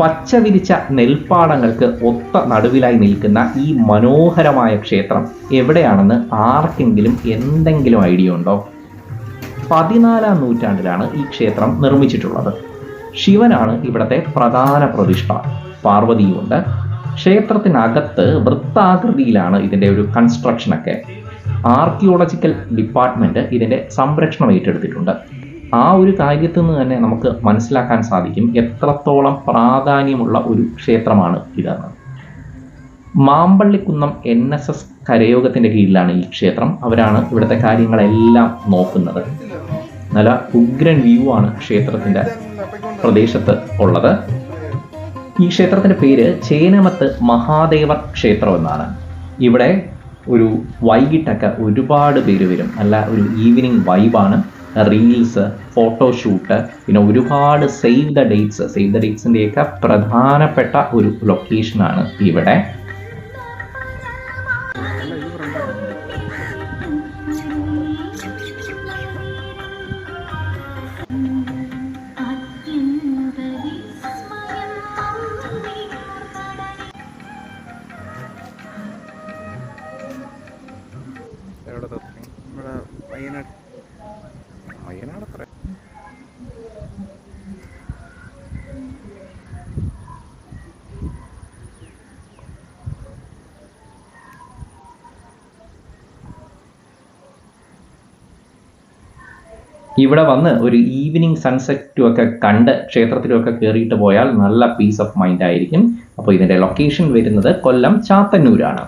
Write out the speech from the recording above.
പച്ച വിരിച്ച നെൽപ്പാടങ്ങൾക്ക് ഒത്ത നടുവിലായി നിൽക്കുന്ന ഈ മനോഹരമായ ക്ഷേത്രം എവിടെയാണെന്ന് ആർക്കെങ്കിലും എന്തെങ്കിലും ഐഡിയ ഉണ്ടോ? 14-ാം നൂറ്റാണ്ടിലാണ് ഈ ക്ഷേത്രം നിർമ്മിച്ചിട്ടുള്ളത്. ശിവനാണ് ഇവിടുത്തെ പ്രധാന പ്രതിഷ്ഠ. പാർവതിയുമുണ്ട്. ക്ഷേത്രത്തിനകത്ത് വൃത്താകൃതിയിലാണ് ഇതിൻ്റെ ഒരു കൺസ്ട്രക്ഷനൊക്കെ. ആർക്കിയോളജിക്കൽ ഡിപ്പാർട്ട്മെന്റ് ഇതിൻ്റെ സംരക്ഷണം ഏറ്റെടുത്തിട്ടുണ്ട്. ആ ഒരു കാര്യത്തിൽ നിന്ന് തന്നെ നമുക്ക് മനസ്സിലാക്കാൻ സാധിക്കും എത്രത്തോളം പ്രാധാന്യമുള്ള ഒരു ക്ഷേത്രമാണ് ഇതെന്ന്. മാമ്പള്ളിക്കുന്നം NSS കരയോഗത്തിൻ്റെ കീഴിലാണ് ഈ ക്ഷേത്രം. അവരാണ് ഇവിടുത്തെ കാര്യങ്ങളെല്ലാം നോക്കുന്നത്. നല്ല ഉഗ്രൻ വ്യൂ ആണ് ക്ഷേത്രത്തിൻ്റെ പ്രദേശത്ത് ഉള്ളത്. ഈ ക്ഷേത്രത്തിൻ്റെ പേര് ചേനമത്ത് മഹാദേവർ ക്ഷേത്രം എന്നാണ്. ഇവിടെ ഒരു വൈകിട്ടൊക്കെ ഒരുപാട് പേര് വരും. നല്ല ഒരു ഈവനിങ് വൈബാണ്. റീൽസ്, ഫോട്ടോഷൂട്ട്, പിന്നെ ഒരുപാട് സേവ് ദ ഡേറ്റ്സിൻ്റെയൊക്കെ പ്രധാനപ്പെട്ട ഒരു ലൊക്കേഷനാണ് ഇവിടെ. ഇവിടെ വന്ന് ഒരു ഈവനിങ് സൺസെറ്റും ഒക്കെ കണ്ട് ക്ഷേത്രത്തിലൊക്കെ കയറിയിട്ട് പോയാൽ നല്ല പീസ് ഓഫ് മൈൻഡ് ആയിരിക്കും. അപ്പോൾ ഇതിൻ്റെ ലൊക്കേഷൻ വരുന്നത് കൊല്ലം ചാത്തന്നൂരാണ്.